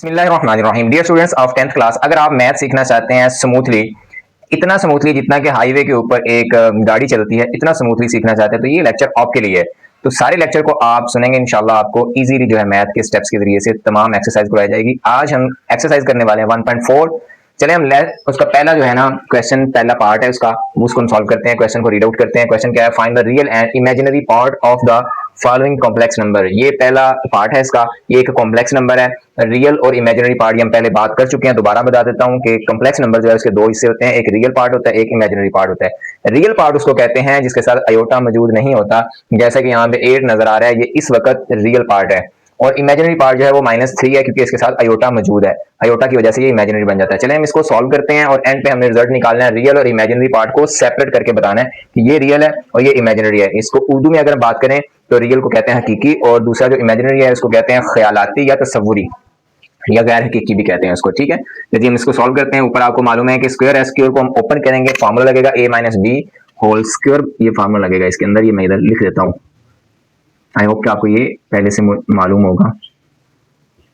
बिस्मिल्लाहिर्रहमानिर्रहीम। Dear students of 10th class, अगर आप मैथ सीखना चाहते हैं स्मूथली, इतना स्मूथली जितना कि हाईवे के ऊपर एक गाड़ी चलती है, इतना स्मूथली सीखना चाहते हैं तो ये लेक्चर आपके लिए है। तो सारे लेक्चर को आप सुनेंगे, इंशाल्लाह आपको इजीली जो है मैथ के स्टेप्स के जरिए से तमाम एक्सरसाइज कराई जाएगी। आज हम एक्सरसाइज करने वाले हैं 1.4। चले हम उसका पहला जो है ना क्वेश्चन, पहला पार्ट है उसको हम सॉल्व करते हैं। क्वेश्चन को रीड आउट करते हैं। क्वेश्चन क्या है? Find the real and imaginary part of the following complex number. ये पहला पार्ट है इसका। ये एक कॉम्प्लेक्स नंबर है। रियल और इमेजिनरी पार्ट ये हम पहले बात कर चुके हैं, दोबारा बता देता हूँ कि कॉम्प्लेक्स नंबर जो है उसके दो हिस्से होते हैं, एक रियल पार्ट होता है, एक इमेजिनरी पार्ट होता है। रियल पार्ट उसको कहते हैं जिसके साथ अयोटा मौजूद नहीं होता, जैसा कि यहाँ पे 8 नजर आ रहा है, ये इस वक्त रियल पार्ट है। और इमेजिनरी पार्ट जो है वो -3 है, क्योंकि इसके साथ अयोटा मौजूद है। अयोटा की वजह से ये इमेजिनरी बन जाता है। चले हम इसको सॉल्व करते हैं और एंड पे हमने रिजल्ट निकालना है। रियल और इमेजिनरी पार्ट को सेपरेट करके बताना है कि ये रियल है और ये इमेजिनरी है। इसको उर्दू में अगर बात करें तो रियल को कहते हैं हकीकी, और दूसरा जो इमेजिनरी है उसको कहते हैं ख्यालाती या तसव्वुरी या गैर हकीकी भी कहते हैं उसको। ठीक है, यदि हम इसको सॉल्व करते हैं, ऊपर आपको मालूम है कि स्क्वायर है, स्क्वायर को हम ओपन करेंगे, फार्मूला लगेगा a minus B whole square. ये फार्मूला लगेगा इसके अंदर, ये मैं इधर लिख देता हूँ। आई होप कि आपको ये पहले से मालूम होगा।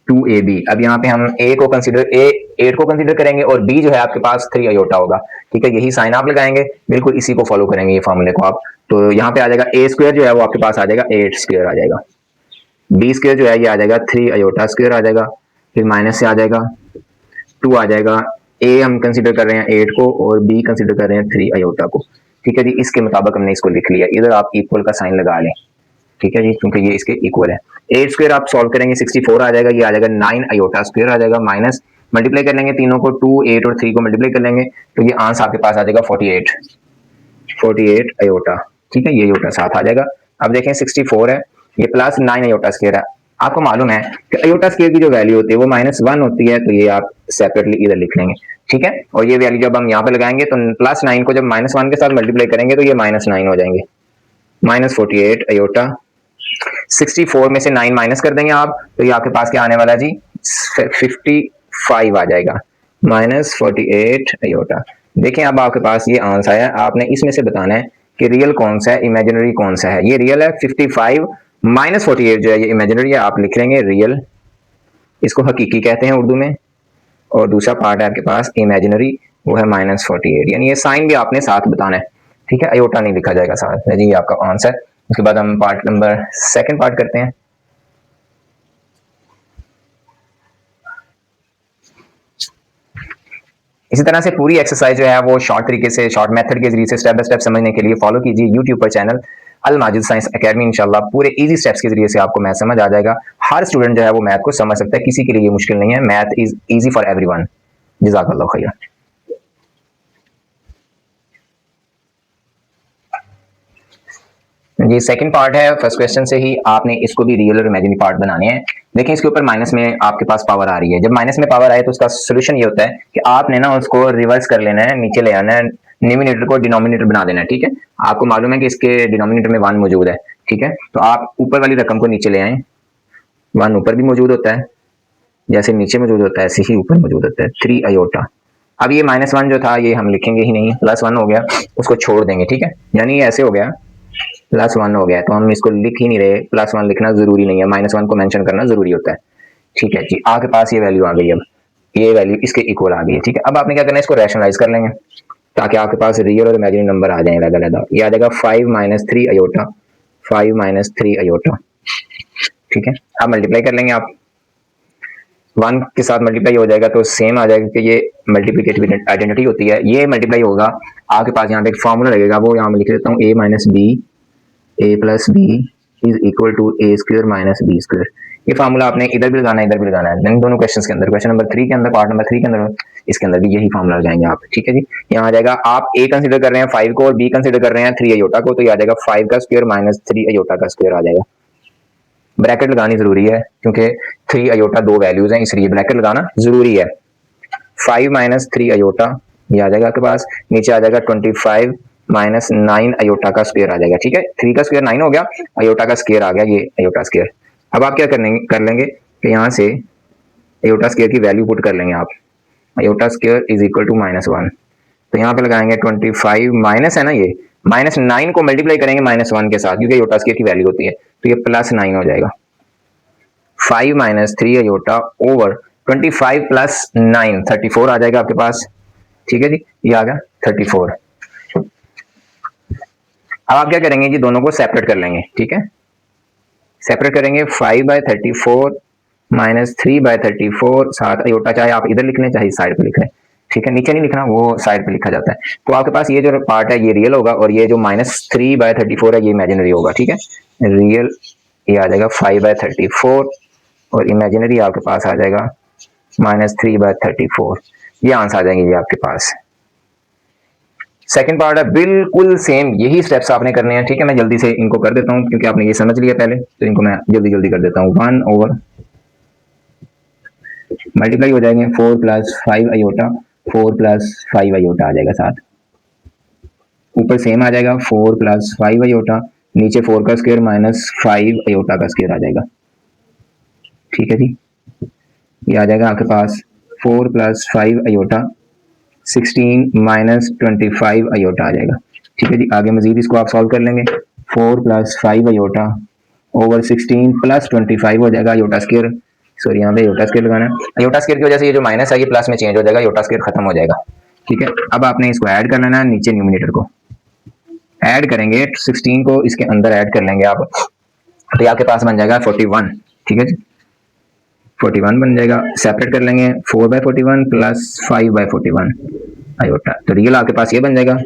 2ab। अब यहाँ पे हम a को कंसीडर, a 8 को कंसीडर करेंगे और b जो है आपके पास 3 अयोटा होगा। ठीक है, यही साइन आप लगाएंगे, बिल्कुल इसी को फॉलो करेंगे ये फार्मूले को आप। तो यहाँ पे आ जाएगा a स्क्वायर जो है वो आपके पास आ जाएगा 8 स्क्वायर आ जाएगा। b स्क्वायर जो है ये आ जाएगा 3 अयोटा स्क्वायर आ जाएगा। फिर माइनस से आ जाएगा 2 आ जाएगा। a हम कंसीडर कर रहे हैं 8 को और b कंसीडर कर रहे हैं 3 अयोटा को। ठीक है जी, इसके मुताबिक हमने इसको लिख लिया। इधर आप इक्वल का साइन लगा लें। ठीक है जी, क्योंकि ये इसके इक्वल है। 8 स्क्वायर आप सॉल्व करेंगे 64 आ जाएगा, ये आ जाएगा 9 अयोटा स्क्वायर आ जाएगा। माइनस मल्टीप्लाई कर लेंगे तीनों को, 2 8 और 3 को मल्टीप्लाई कर लेंगे तो ये आंसर आपके पास आ जाएगा 48 अयोटा। ठीक है, ये अयोटा साथ आ जाएगा। अब देखें 64 है, ये प्लस 9 अयोटा स्क्वायर है। आपको मालूम है कि अयोटा स्क्वायर की जो वैल्यू होती है वो -1 होती है, तो ये आप सेपरेटली इधर लिख लेंगे। ठीक है, और ये वैल्यू जब हम यहाँ पे लगाएंगे तो +9 को जब -1 के साथ मल्टीप्लाई करेंगे तो ये -9 हो जाएंगे। -48 अयोटा। 64 में से 9 माइनस कर देंगे आप, तो ये आपके पास क्या आने वाला जी? 55 आ जाएगा। -48 अयोटा। देखें अब आपके पास ये आंसर आया। आपने इसमें से बताना है कि रियल कौन सा है, इमेजिनरी कौन सा है। ये रियल है 55, -48 जो है ये इमेजिनरी है। आप लिख लेंगे रियल, इसको हकीकी कहते हैं उर्दू में, और दूसरा पार्ट है आपके पास इमेजिनरी, वो है -48। यानी ये साइन भी आपने साथ बताना है। ठीक है, अयोटा नहीं लिखा जाएगा साथ में जी, आपका आंसर। उसके बाद हम पार्ट नंबर सेकंड पार्ट करते हैं। इसी तरह से पूरी एक्सरसाइज जो है वो शॉर्ट तरीके से, शॉर्ट मेथड के जरिए से स्टेप बाय स्टेप समझने के लिए फॉलो कीजिए यूट्यूब पर चैनल अल माजिद साइंस एकेडमी। इंशाल्लाह पूरे इजी स्टेप्स के जरिए से आपको मैथ समझ आ जाएगा। हर स्टूडेंट जो है वो मैथ को समझ सकता है, किसी के लिए ये मुश्किल नहीं है। Math is easy for everyone. जज़ाकल्लाहु खैर। ये सेकंड पार्ट है। फर्स्ट क्वेश्चन से ही आपने इसको भी रियल और इमेजिनरी पार्ट बनाने हैं। देखिए इसके ऊपर माइनस में आपके पास पावर आ रही है। जब माइनस में पावर आए तो उसका सोल्यूशन ये होता है कि आपने ना उसको रिवर्स कर लेना है, नीचे ले आना है, न्यूमिनेटर को डिनोमिनेटर बना देना है। ठीक है, आपको मालूम है कि इसके डिनोमिनेटर में 1 मौजूद है। ठीक है, तो आप ऊपर वाली रकम को नीचे ले आए। 1 ऊपर भी मौजूद होता है, जैसे नीचे मौजूद होता है ऐसे ही ऊपर मौजूद होता है। 3 अयोटा। अब ये -1 जो था ये हम लिखेंगे ही नहीं, +1 हो गया, उसको छोड़ देंगे। ठीक है, यानी ये ऐसे हो गया, +1 हो गया, तो हम इसको लिख ही नहीं रहे। +1 लिखना जरूरी नहीं है, -1 को मेंशन करना जरूरी होता है। ठीक है जी, आपके पास ये वैल्यू आ गई। अब ये वैल्यू इसके इक्वल आ गई है। ठीक है, अब आपने क्या करना है, इसको रैशनलाइज कर लेंगे ताकि आपके पास रियल और इमेजिनरी नंबर आ जाए अलग-अलग। ये आ जाएगा 5 - 3 अयोटा, 5 - 3 अयोटा। ठीक है, अब मल्टीप्लाई कर लेंगे आप, 1 के साथ मल्टीप्लाई हो जाएगा तो सेम आ जाएगा कि ये मल्टीप्लिकेटिव आइडेंटिटी होती है। ये मल्टीप्लाई होगा, आपके पास यहाँ पे एक फॉर्मूला लगेगा, वो यहाँ मैं लिख देता हूँ, a + b is equal to a square minus b square. ये फार्मूला आपने इधर भी लगाना है, इधर भी लगाना है, इन दोनों क्वेश्चंस के अंदर। क्वेश्चन नंबर 3 के अंदर, पार्ट नंबर 3 के अंदर, इसके अंदर भी यही फार्मूला लगाएंगे आप। ठीक है जी, यहाँ आ जाएगा, आप a कंसीडर कर रहे हैं 5 को और b कंसीडर कर रहे हैं 3 अयोटा को, तो ये आ जाएगा 5 का स्क्वायर माइनस 3 अयोटा का स्क्वायर आ जाएगा। ब्रैकेट लगानी जरूरी है क्योंकि 3 अयोटा दो वैल्यूज हैं, इसलिए ब्रैकेट लगाना जरूरी है। 5 - 3 अयोटा ये आ जाएगा आपके पास, नीचे आ जाएगा 25 - 9 अयोटा का स्क्वायर आ जाएगा। ठीक है, 3 का स्क्वायर 9 हो गया, अयोटा का स्क्वायर आ गया, ये अयोटा स्क्वायर। अब आप क्या कर लेंगे कि यहाँ से अयोटा स्क्वायर की वैल्यू पुट कर लेंगे आप। Iota square is equal to -1, तो यहाँ पे लगाएंगे 25 माइनस है ना, ये -9 को मल्टीप्लाई करेंगे -1 के साथ, क्योंकि अयोटा स्क्वायर की वैल्यू होती है, तो ये +9 हो जाएगा। 5 - 3 अयोटा ओवर 25 प्लस 9 34 आ जाएगा आपके पास। ठीक है जी, ये आ गया 34। अब आप क्या करेंगे जी, दोनों को सेपरेट कर लेंगे। ठीक है, सेपरेट करेंगे 5/34 माइनस 3/34 7 अयोटा, चाहे आप इधर लिख लें चाहे इस साइड पे लिख लें। ठीक है, नीचे नहीं लिखना, वो साइड पे लिखा जाता है। तो आपके पास ये जो पार्ट है ये रियल होगा और ये जो -3/34 है ये इमेजिनरी होगा। ठीक है, रियल ये आ जाएगा 5/34 और इमेजिनरी आपके पास आ जाएगा -3/34। ये आंसर आ जाएंगे ये आपके पास। सेकंड पार्ट है बिल्कुल सेम, यही स्टेप्स आपने करने हैं। ठीक है, मैं जल्दी से इनको कर देता हूँ क्योंकि आपने ये समझ लिया पहले, तो इनको मैं जल्दी जल्दी कर देता हूँ। 1 ओवर मल्टीप्लाई हो जाएंगे 4 + 5 अयोटा, 4 + 5 अयोटा आ जाएगा 7। ऊपर सेम आ जाएगा 4 + 5 अयोटा, नीचे 4 का स्क्वायर -5 अयोटा का स्क्वायर आ जाएगा। ठीक है जी, ये आ जाएगा आपके पास 4 + 5 अयोटा 16 - 25 अयोटा आ जाएगा। ठीक है जी, आगे मजीद इसको आप सॉल्व कर लेंगे। 4 + 5 अयोटा ओवर 16 + 25 हो जाएगा अयोटा स्क्वायर। सॉरी, यहाँ पे अयोटा स्क्वायर लगाना है। अयोटा स्क्वायर की वजह से ये जो माइनस है ये प्लस में चेंज हो जाएगा, अयोटा स्क्वायर खत्म हो जाएगा। ठीक है, अब आपने इसको ऐड कर लेना है, नीचे न्यूमिनेटर को ऐड करेंगे, 16 को इसके अंदर ऐड कर लेंगे आप, तो ये आपके पास बन जाएगा 41। ठीक है जी, 41 बन जाएगा। सेपरेट कर लेंगे 4/41 प्लस 5/41 अयोटा, तो रियल आपके पास ये बन जाएगा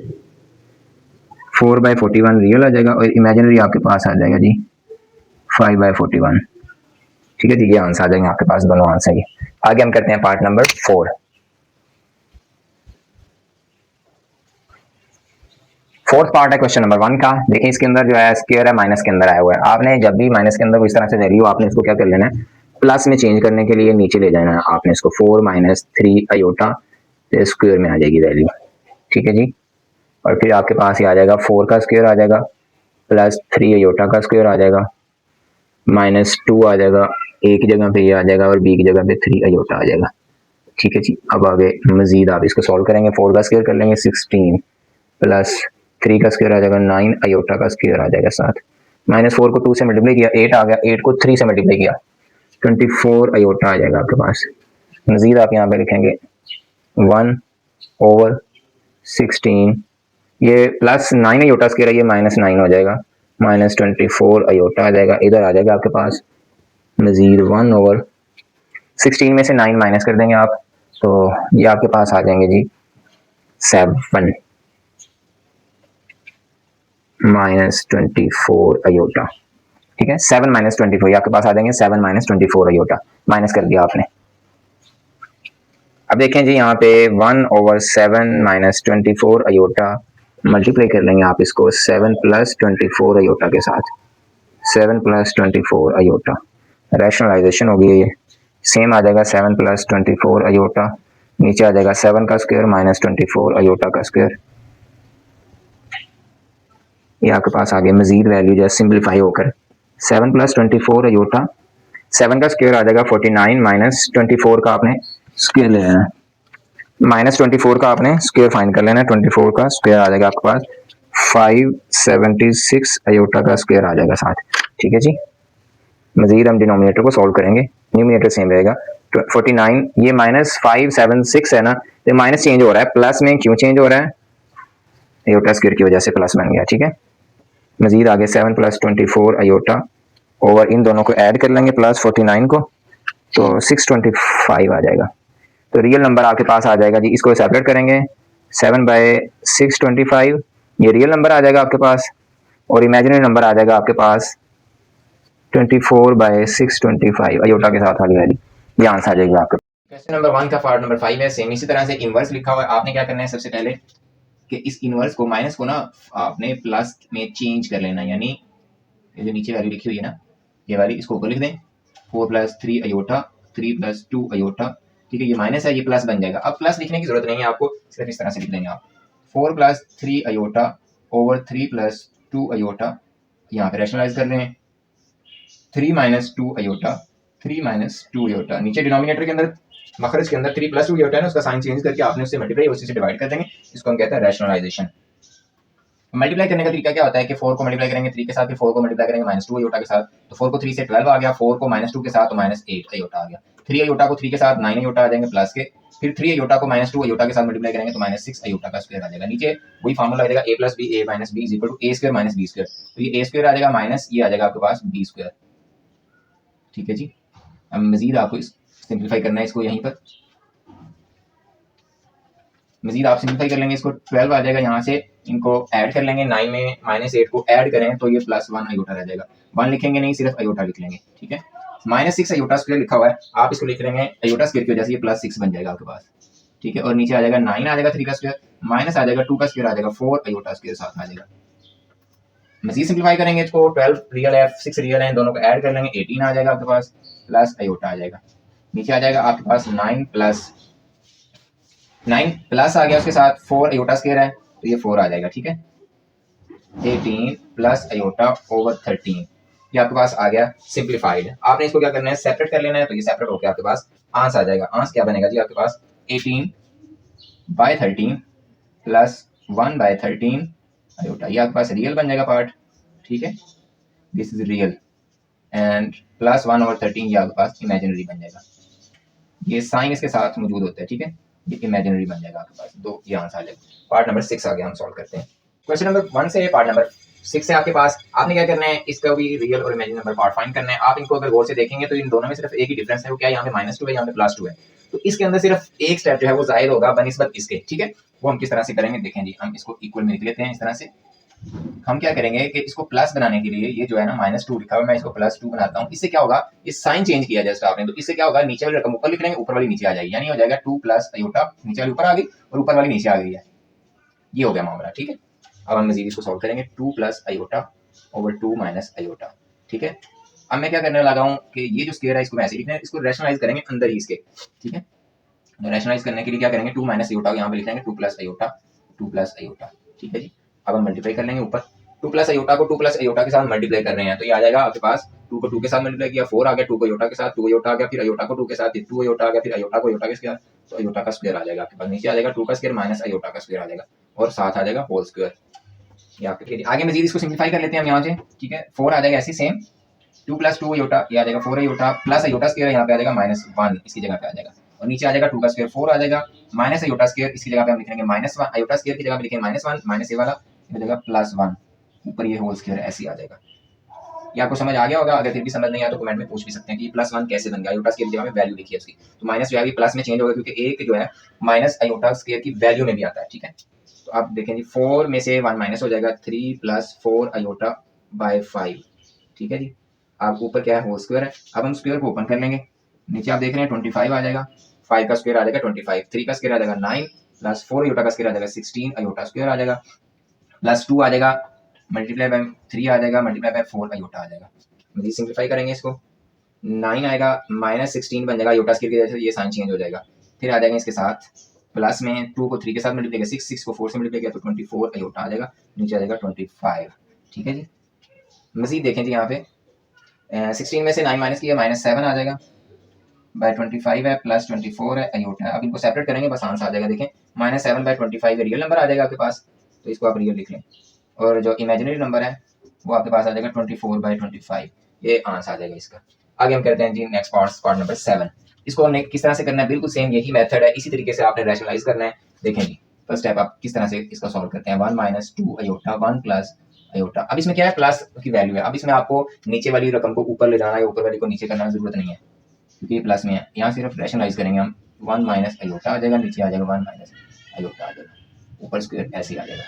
4/41 रियल आ जाएगा और इमेजिनरी आपके पास आ जाएगा जी 5/41। ठीक है जी, ये आंसर आ जाएंगे आपके पास, दोनों आंसर ये। आगे हम करते हैं पार्ट नंबर 4। फोर्थ पार्ट है क्वेश्चन नंबर 1 का। देखिए इसके अंदर जो है स्क्वायर है माइनस के अंदर आया हुआ है। आपने जब भी माइनस के अंदर इस तरह से वैल्यू आपने इसको क्या कर लेना है, प्लस में चेंज करने के लिए नीचे ले जाना है आपने इसको। 4 - 3 अयोटा स्क्वायर में आ जाएगी वैल्यू। ठीक है जी, और फिर आपके पास ये आ जाएगा 4 का स्क्वायर आ जाएगा प्लस 3 अयोटा का स्क्वायर आ जाएगा -2 आ जाएगा, ए की जगह पे ये आ जाएगा और बी की जगह पे 3 अयोटा आ जाएगा। ठीक है जी, अब आगे मजीद आप इसको सॉल्व करेंगे। 4 का स्क्वायर कर लेंगे 16 प्लस 3 का स्क्वायर आ जाएगा 9 अयोटा का स्क्वायर आ जाएगा 7। -4 को 2 से मल्टीप्लाई किया 8 आ गया, 8 को 3 से मल्टीप्लाई किया 24 अयोटा आ जाएगा आपके पास। मजीद आप यहाँ पे लिखेंगे 1 ओवर 16, ये प्लस 9 अयोटा स्क्वायर है, ये -9 हो जाएगा, -24 अयोटा आ जाएगा। इधर आ जाएगा आपके पास मजीद 1 ओवर 16 में से 9 माइनस कर देंगे आप, तो ये आपके पास आ जाएंगे जी 7 -24 अयोटा। ठीक है, 7 - 24 ये आपके पास आ जाएंगे 7 - 24 अयोटा, माइनस कर दिया आपने। अब देखें जी यहाँ पे 1 ओवर 7 - 24 अयोटा मल्टीप्लाई कर लेंगे आप इसको 7 + 24 अयोटा के साथ, 7 + 24 अयोटा, रैशनलाइजेशन हो गई है, ये सेम आ जाएगा 7 + 24 अयोटा, नीचे आ जाएगा 7 का स्क्वायर -24 अयोटा का स्क्वायर। ये आपके पास आगे मजीद वैल्यू जो है सिंप्लीफाई होकर 7 + 24 अयोटा, 7 का स्क्वायर आ जाएगा 49 - 24 का आपने स्क्वायर ले लेना है, -24 का आपने स्क्वायर फाइंड कर लेना है, 24 का स्क्वायर आ जाएगा आपके पास 576 अयोटा का स्क्वायर आ जाएगा साथ। ठीक है जी, मजीद हम डिनोमिनेटर को सॉल्व करेंगे, न्यूमिनेटर सेम रहेगा 49, ये -576 है ना, तो माइनस चेंज हो रहा है, प्लस में क्यों चेंज हो रहा है, अयोटा स्क्वायर की वजह से प्लस बन गया। ठीक है, मजीद आगे 7 + 24 अयोटा ओवर इन दोनों को ऐड कर लेंगे प्लस 49 को, तो 625 आ जाएगा। तो रियल नंबर आपके पास आ जाएगा जी, इसको सेपरेट करेंगे 7/625, ये रियल नंबर आ जाएगा आपके पास और इमेजिनरी नंबर आ जाएगा आपके पास 24/625 अयोटा के साथ वाली वैल्यू, ये आंसर आ जाएगा आपके। क्वेश्चन नंबर 1 का पार्ट नंबर 5 है, सेम इसी तरह से इनवर्स लिखा हुआ है। आपने क्या करना है सबसे पहले कि इस इनवर्स को माइनस को ना आपने प्लस में चेंज कर लेना, यानी ये जो नीचे वैल्यू लिखी हुई है ना ये वाली, इसको ऊपर लिख दें 4 + 3 अयोटा 3 + 2 अयोटा। ठीक है, ये माइनस है, ये प्लस बन जाएगा। अब प्लस लिखने की जरूरत नहीं है आपको, सिर्फ इस तरह से लिख देंगे आप 4 + 3 अयोटा ओवर 3 + 2 अयोटा, यहाँ पे रैशनलाइज कर रहे हैं 3 - 2 अयोटा 3 - 2 अयोटा, नीचे डिनोमिनेटर के अंदर मखरज के अंदर 3 + 2 अयोटा है ना, उसका साइन चेंज करके आपने उससे मल्टीप्लाई उसी से डिवाइड कर देंगे, इसको हम कहते हैं रैशनलाइजेशन। मल्टीप्लाई करने का तरीका क्या होता है कि 4 को मल्टीप्लाई करेंगे 3 के साथ, फिर 4 को मल्टीप्लाई करेंगे -2 अयोटा के साथ, तो 4 को 3 से 12 आ गया, 4 को -2 के साथ तो -8 अयोटा आ गया, 3 अयोटा को 3 के साथ 9 अयोटा आ जाएंगे प्लस के, फिर 3 अयोटा को -2 अयोटा के साथ मल्टीप्लाई करेंगे तो -6 अयोटा का स्क्वायर आ जाएगा। नीचे वही फार्मूला आ जाएगा a + b a - b = a² - b², तो ये a² आ जाएगा माइनस ये आ जाएगा आपके पास b²। ठीक है जी, अब मजीद आपको सिंप्लीफाई करना है इसको, यहीं पर मजीद आप सिंप्लीफाई कर लेंगे इसको, 12 आ जाएगा, यहाँ से इनको ऐड कर लेंगे, 9 में -8 को ऐड करें तो ये +1 अयोटा रह जाएगा, 1 लिखेंगे नहीं, सिर्फ अयोटा लिख लेंगे। ठीक है, -6 अयोटा स्क्वायर लिखा हुआ है, आप इसको लिख लेंगे अयोटा स्क्वायर की वजह से ये +6 बन जाएगा आपके पास। ठीक है, और नीचे आ जाएगा 9 आ जाएगा 3 का स्क्वायर, माइनस आ जाएगा 2 का स्क्वायर आ जाएगा 4 अयोटा स्क्वायर साथ आ जाएगा। मजीद सिंप्लीफाई करेंगे इसको, 12 रियल है 6 रियल है, दोनों को ऐड कर लेंगे, 18 आ जाएगा आपके पास, प्लस अयोटा आ जाएगा। नीचे आ जाएगा आपके पास 9 प्लस आ गया, उसके साथ 4 अयोटा स्क्वायर है तो ये 4 आ जाएगा। ठीक है, 18 प्लस अयोटा ओवर 13, ये आपके पास आ गया सिंप्लीफाइड। आपने इसको क्या करना है, सेपरेट कर लेना है, तो ये सेपरेट होकर आपके पास आंस आ जाएगा। आंस क्या बनेगा जी आपके पास, 18/13 प्लस 1/13 अयोटा, ये आपके पास रियल बन जाएगा पार्ट। ठीक है, this is real, and plus 1/13 ये आपके पास इमेजिनरी बन जाएगा, ये साइन इसके साथ मौजूद होता है। ठीक है, ये इमेजिनरी बन जाएगा आपके पास, दो ये आंसर आ जाएगा। पार्ट नंबर 6 आ गया, हम सॉल्व करते हैं। क्वेश्चन नंबर 1 से पार्ट नंबर 6 है आपके पास, आपने क्या करना है, इसका भी रियल और इमेजिनरी नंबर पार्ट फाइंड करना है। आप इनको अगर गौर से देखेंगे तो इन दोनों में सिर्फ एक ही डिफरेंस है, वो क्या है, यहाँ पे -2 है, यहाँ पे +2 है, तो इसके अंदर सिर्फ एक स्टेप जो है वो जायद होगा बनिस्बत इसके। ठीक है, वो हम किस तरह से करेंगे देखें जी, हम इसको इक्वल में लिख लेते हैं। इस तरह से हम क्या करेंगे कि इसको प्लस बनाने के लिए, ये जो है ना -2 लिखा हुआ है, मैं इसको +2 बनाता हूँ। इससे क्या होगा, ये साइन चेंज किया जस्ट आपने, तो इससे क्या होगा, नीचे वाली रकम ऊपर लिख लेंगे, ऊपर वाली नीचे आ जाएगी, यानी हो जाएगा 2 प्लस अयोटा, नीचे वाली ऊपर आ गई और ऊपर वाली नीचे आ गई है, ये हो गया मामला। ठीक है, अब हम मजीद इसको सॉल्व करेंगे, 2 plus iota over 2 minus iota. ठीक है, अब मैं क्या करने लगा हूँ कि ये जो स्क्वायर है इसको वैसे लिखना है, इसको रैशनलाइज करेंगे अंदर ही इसके। ठीक है, रैशनलाइज करने के लिए क्या करेंगे, 2 माइनस अयोटा यहाँ पे लिख लेंगे 2 प्लस अयोटा, 2 प्लस अयोटा। ठीक है जी, अब हम मल्टीप्लाई कर लेंगे ऊपर, 2 प्लस अयोटा को 2 प्लस अयोटा के साथ मल्टीप्लाई कर रहे हैं, तो ये आ जाएगा आपके पास 2 को 2 के साथ मल्टीप्लाई किया 4 आ गया, 2 को अयोटा के साथ 2 अयोटा आ गया, फिर अयोटा को 2 के साथ 2 अयोटा आ गया, फिर अयोटा को अयोटा के साथ तो अयोटा का स्क्वायर आ जाएगा आपके पास। नीचे आ जाएगा 2 का स्क्वायर माइनस अयोटा का स्क्वायर आ जाएगा और साथ आ जाएगा होल स्क्वायर। ये आपके आगे मजीद इसको सिंप्लीफाई कर लेते हैं हम यहाँ से। ठीक है, 4 आ जाएगा ऐसे सेम, 2 प्लस 2 अयोटा, ये आ जाएगा 4 अयोटा प्लस अयोटा स्क्वायर यहाँ पे आ जाएगा -1 इसकी जगह पे आ जाएगा, और नीचे आ जाएगा 2 का स्क्वायर 4 आ जाएगा, माइनस अयोटा स्क्वायर इसकी जगह पे हम लिखेंगे -1, अयोटा स्क्वायर की जगह पे लिखेंगे -1, माइनस ये वाला हो जाएगा +1, ऊपर ये होल स्क्वायर ऐसे आ जाएगा। ये आपको समझ आ गया होगा, अगर फिर भी समझ नहीं आया तो कमेंट में पूछ भी सकते हैं कि ये +1 कैसे बन गया, अयोटा स्क्वायर की जगह में वैल्यू लिखी है उसकी, तो माइनस जो है प्लस में चेंज होगा क्योंकि एक जो है माइनस अयोटा स्क्वायर की वैल्यू में भी आता है। ठीक है, तो आप देखें जी 4 में से 1 माइनस हो जाएगा, 3 प्लस 4 अयोटा बाय 5। ठीक है जी, आप ऊपर क्या है होल स्क्वायर है, अब हम स्क्वायर को ओपन कर लेंगे, नीचे आप देख रहे हैं 25 आ जाएगा, 5 का स्क्वायर आ जाएगा 25, 3 का स्क्वायर आ जाएगा 9 प्लस 4 अयोटा का स्क्वायर आ जाएगा 16 अयोटा स्क्वायर आ जाएगा, प्लस 2 आ जाएगा मल्टीप्लाई बाय 3 आ जाएगा मल्टीप्लाई बाय 4 अयोटा आ जाएगा। मजीद सिंप्लीफाई करेंगे इसको, 9 आएगा -16 बन जाएगा, अयोटा स्क्वायर की वजह से ये साइन चेंज हो जाएगा, फिर आ जाएगा इसके साथ प्लस में 2 को 3 के साथ मल्टीप्लाई किया 6 को 4 से मल्टीप्लाई किया तो 24 अयोटा आ जाएगा, नीचे आ जाएगा 25। ठीक है जी, मजीद देखें जी यहाँ पे 16 में से 9 माइनस किया -7 आ जाएगा बाय 25 है प्लस 24 है अयोटा है। अब इनको सेपरेट करेंगे बस आंसर आ जाएगा, देखें -7 बाय 25 रियल नंबर आ जाएगा आपके पास, तो इसको आप रियल लिख लें, और जो इमेजिनरी नंबर है वो आपके पास आ जाएगा 24/25, ये आंसर आ जाएगा इसका। आगे हम करते हैं जी नेक्स्ट पार्ट नंबर 7। इसको हमने किस तरह से करना है, बिल्कुल सेम यही मेथड है, इसी तरीके से आपने रैशनलाइज करना है। देखें जी फर्स्ट स्टेप आप किस तरह से इसका सॉल्व करते हैं, 1 - 2 अयोटा 1 प्लस अयोटा। अब इसमें क्या है, प्लस की वैल्यू है, अब इसमें आपको नीचे वाली रकम को ऊपर ले जाना है, ऊपर वाली को नीचे करना जरूरत नहीं है क्योंकि ये प्लस में है। यहाँ सिर्फ रैशनलाइज करेंगे हम, 1 माइनस अयोटा आ जाएगा, नीचे आ जाएगा 1 माइनस अयोटा आ जाएगा, ऊपर स्क्वायर ऐसे आ जाएगा।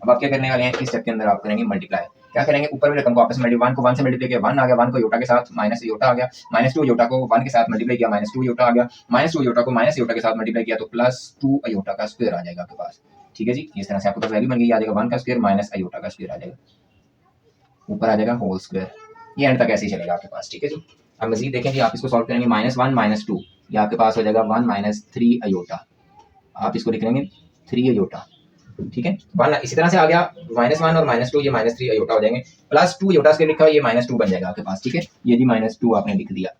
अब आप क्या करने वाले हैं, इस स्टेप के अंदर आप करेंगे मल्टीप्लाई। क्या करेंगे, ऊपर वाली रकम को आपस में 1 को 1 से मल्टीप्लाई किया 1 आ गया, 1 को अयोटा के साथ माइनस अयोटा आ गया, -2 अयोटा को 1 के साथ मल्टीप्लाई किया -2 अयोटा आ गया, -2 अयोटा को माइनस अयोटा के साथ मल्टीप्लाई किया तो +2 अयोटा का स्क्वायर आ जाएगा आपके पास। ठीक है जी, इस तरह से आपके पास वैल्यू बन गई, आ जाएगा 1 का स्क्वायर माइनस अयोटा का स्क्वायर आ जाएगा, ऊपर आ जाएगा होल स्क्वायर, ये एंड तक ऐसे ही चलेगा आपके पास। ठीक है जी, अब मजीद देखें जी, आप इसको सॉल्व करेंगे -1 - 2, ये आपके पास हो जाएगा 1 - 3 अयोटा, आप इसको लिख लेंगे 3 अयोटा। ठीक है, 1 इसी तरह से आ गया, -1 और -2 ये -3 अयोटा हो जाएंगे, +2 अयोटा स्क्वायर लिखा है, ये -2 बन जाएगा आपके पास। ठीक है, ये जी -2 आपने लिख दिया,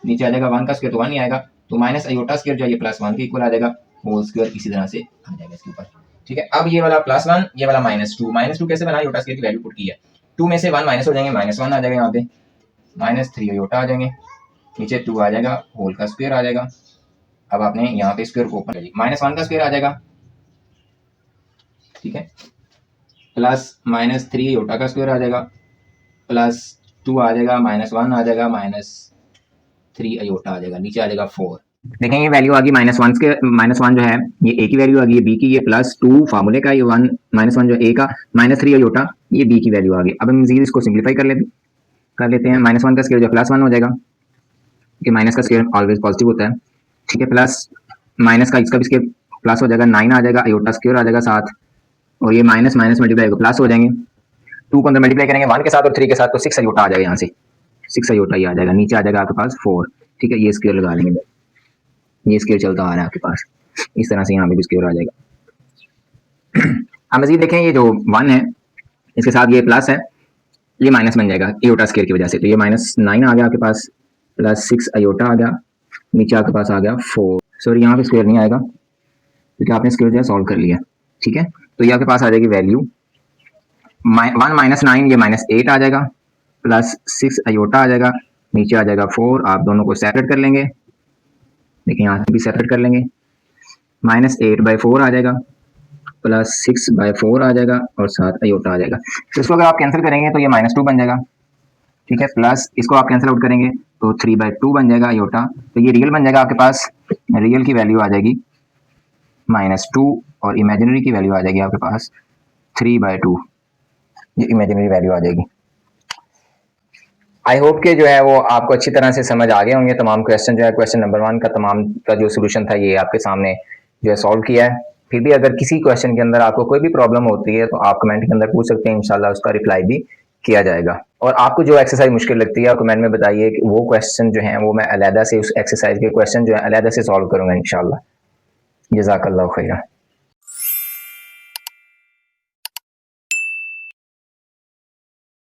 नीचे आ जाएगा 1 का स्क्वायर तो 1 ही आएगा, तो माइनस अयोटा स्क्वायर जो है ये +1 के इक्वल आ जाएगा, होल स्क्वायर इसी तरह से आ जाएगा इसके ऊपर। ठीक है। अब ये वाला +1, ये वाला -2, -2 कैसे बना, आयोटा स्केयर की वैल्यू पुट की है, 2 में से 1 माइनस हो जाएंगे, -1 आ जाएगा यहाँ पे, -3 आयोटा आ जाएंगे, नीचे 2 आ जाएगा, होल का स्क्वायर आ जाएगा। अब आपने यहाँ पे स्क्वायर को ओपन कर लिया, -1 का स्क्वायर आ जाएगा, ठीक है, प्लस -3 आयोटा का स्क्वायर आ जाएगा, +2 आ जाएगा, -1 आ जाएगा, -3 आयोटा आ जाएगा, नीचे आ जाएगा 4। देखें ये वैल्यू आ गई -1 के, -1 जो है ये ए की वैल्यू आ गई, ये बी की, ये +2 फार्मूले का, ये 1 -1 जो ए का, -3 आयोटा ये बी की वैल्यू आ गई। अब हम मजीद इसको सिंप्लीफाई कर लेते हैं। -1 का स्क्वायर जो +1 हो जाएगा, कि माइनस का स्क्वायर ऑलवेज पॉजिटिव होता है, ठीक है, प्लस माइनस का इसका भी स्क्वायर प्लस हो जाएगा, 9 आ जाएगा, आयोटा स्क्वायर आ जाएगा साथ, और ये माइनस माइनस मल्टीप्लाई होगा प्लस हो जाएंगे, 2 को अंदर मल्टीप्लाई करेंगे 1 के साथ और 3 के साथ, तो 6 आयोटा आ जाएगा, यहाँ से 6 आयोटा ही आ जाएगा, नीचे आ जाएगा आपके पास 4, ठीक है, ये स्क्वायर लगा लेंगे, ये स्क्वायर चलता आ रहा है आपके पास, इस तरह से यहाँ पे भी स्क्वायर आ जाएगा। अब मजीद देखें, ये जो 1 है इसके साथ ये प्लस है, ये माइनस बन जाएगा आयोटा स्क्वायर की वजह से, तो ये -9 आ गया आपके पास, +6 आयोटा आ गया, नीचे आपके पास आ गया 4, सॉरी यहाँ पे स्क्वायर नहीं आएगा क्योंकि आपने स्क्वायर जो है सॉल्व कर लिया, ठीक है। तो ये आपके पास आ जाएगी वैल्यू 1 -9, ये -8 आ जाएगा, +6 आयोटा आ जाएगा, नीचे आ जाएगा 4, आप दोनों को सेपरेट कर लेंगे, देखिए यहाँ से भी सेपरेट कर लेंगे, -8/4 आ जाएगा, +6/4 आ जाएगा, और साथ आयोटा आ जाएगा। तो इसको अगर आप कैंसिल करेंगे तो ये -2 बन जाएगा, ठीक है, प्लस इसको आप कैंसिल आउट करेंगे तो 3/2 बन जाएगा आयोटा, तो ये रियल बन जाएगा आपके पास, रियल की वैल्यू आ जाएगी -2, और इमेजिनरी की वैल्यू आ जाएगी आपके पास 3/2, ये इमेजिनरी वैल्यू आ जाएगी। आई होप के जो है वो आपको अच्छी तरह से समझ आ गए होंगे तमाम क्वेश्चन, जो है क्वेश्चन नंबर 1 का तमाम का जो सोल्यूशन था ये आपके सामने जो है सॉल्व किया है। फिर भी अगर किसी क्वेश्चन के अंदर आपको कोई भी प्रॉब्लम होती है तो आप कमेंट के अंदर पूछ सकते हैं, इंशाल्लाह उसका रिप्लाई भी किया जाएगा। और आपको जो एक्सरसाइज मुश्किल लगती है कमेंट में बताइए कि वो क्वेश्चन जो है वो मैं अलहदा से उस एक्सरसाइज के क्वेश्चन जो है अलहदा से सॉल्व करूंगा इंशाल्लाह। जज़ाकल्लाहु खैरा।